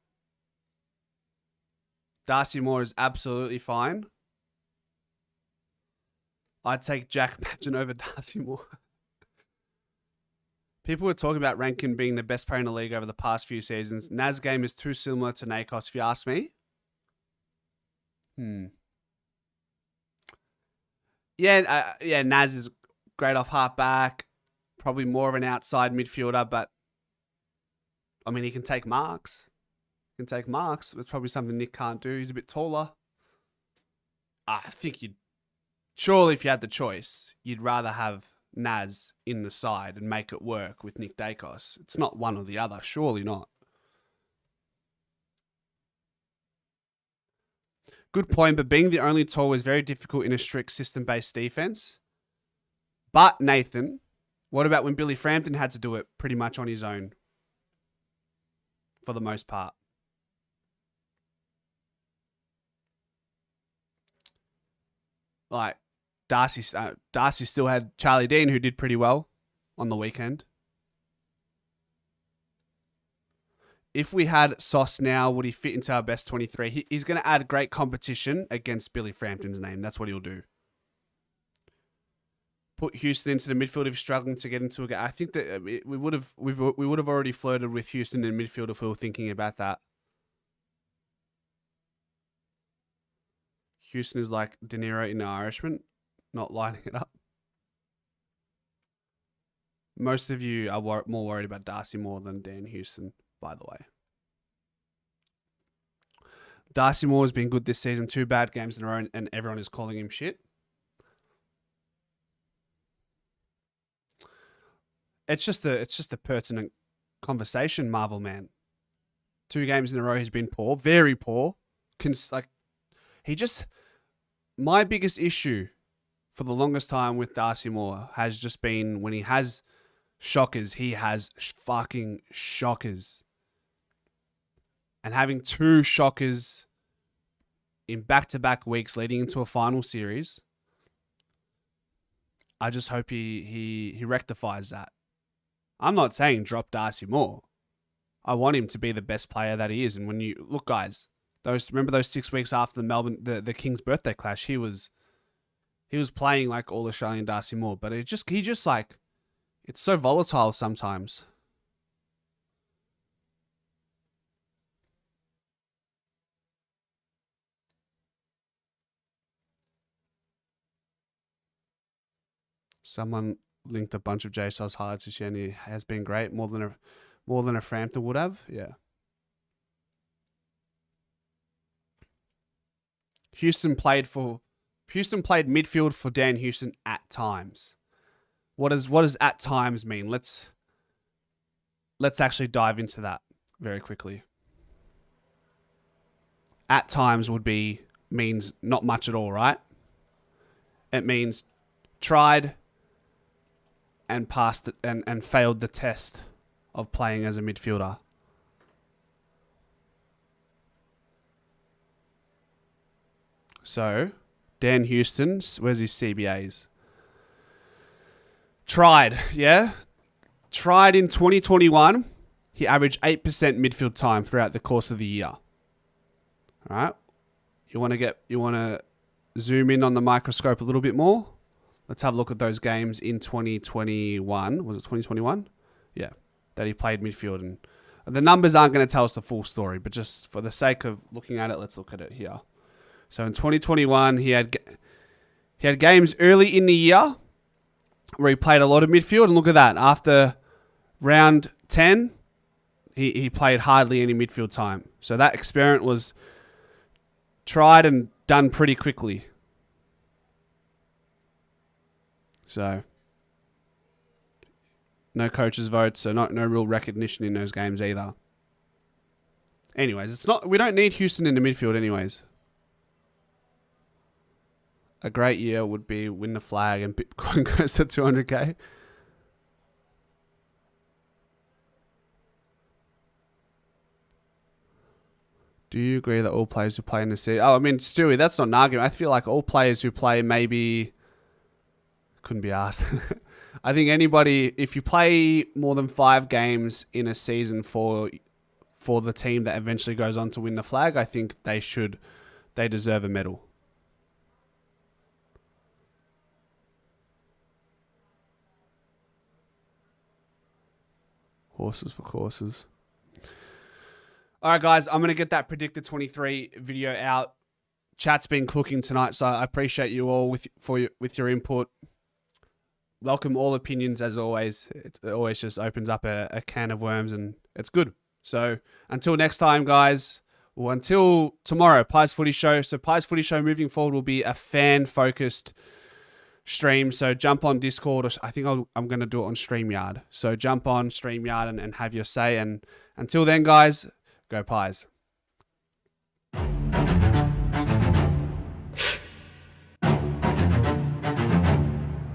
Darcy Moore is absolutely fine. I'd take Jack Madgen over Darcy Moore. People were talking about Rankin being the best player in the league over the past few seasons. Naz game is too similar to Nakos, if you ask me. Yeah, Naz is great off half back. Probably more of an outside midfielder, but I mean, he can take marks. It's probably something Nick can't do. He's a bit taller. I think surely if you had the choice, you'd rather have Naz in the side and make it work with Nick Dacos. It's not one or the other. Surely not. Good point, but being the only tall is very difficult in a strict system-based defense. But, Nathan, what about when Billy Frampton had to do it pretty much on his own? For the most part. Like, Darcy still had Charlie Dean, who did pretty well on the weekend. If we had Sauce now, would he fit into our best 23? He's going to add great competition against Billy Frampton's name. That's what he'll do. Put Houston into the midfield if he's struggling to get into a game. I think that we would have already flirted with Houston in midfield if we were thinking about that. Houston is like De Niro in The Irishman, not lining it up. Most of you are more worried about Darcy Moore than Dan Houston, by the way. Darcy Moore has been good this season. 2 bad games in a row, and everyone is calling him shit. It's just a pertinent conversation, Marvel Man. 2 games in a row he's been poor, very poor. My biggest issue for the longest time with Darcy Moore has just been when he has shockers, he has fucking shockers. And having 2 shockers in back-to-back weeks leading into a final series, I just hope he rectifies that. I'm not saying drop Darcy Moore. I want him to be the best player that he is. And when you look, guys, remember those 6 weeks after the Kings birthday clash, he was playing like all Australian Darcy Moore, but he just like, it's so volatile sometimes. Someone linked a bunch of JSOS highlights this year, and he has been great, more than a Frampton would have. Yeah. Houston played midfield for Dan Houston at times. What does at times mean? Let's actually dive into that very quickly. At times means not much at all, right? It means tried and passed it and failed the test of playing as a midfielder. So, Dan Houston, where's his CBAs? Tried, yeah? Tried in 2021. He averaged 8% midfield time throughout the course of the year. All right? You want to zoom in on the microscope a little bit more? Let's have a look at those games in 2021. Was it 2021? Yeah, that he played midfield. And the numbers aren't going to tell us the full story, but just for the sake of looking at it, let's look at it here. So in 2021, he had games early in the year where he played a lot of midfield. And look at that. After round 10, he played hardly any midfield time. So that experiment was tried and done pretty quickly. So, no coaches' votes, so no real recognition in those games either. Anyways, we don't need Houston in the midfield anyways. A great year would be win the flag and Bitcoin goes to 200k. Do you agree that all players who play in the season... Oh, I mean, Stewie, that's not an argument. I feel like all players who play maybe... Couldn't be asked. I think anybody... If you play more than 5 games in a season for the team that eventually goes on to win the flag, I think they deserve a medal. Horses for courses. All right, guys, I'm going to get that Predictor 23 video out. Chat's been cooking tonight, so I appreciate you all with your input. Welcome all opinions, as always. It always just opens up a can of worms, and it's good. So until next time, guys, well, until tomorrow, Pies Footy Show. So Pies Footy Show moving forward will be a fan-focused stream. So jump on Discord. Or I think I'm going to do it on StreamYard. So jump on StreamYard and have your say. And until then, guys, go Pies.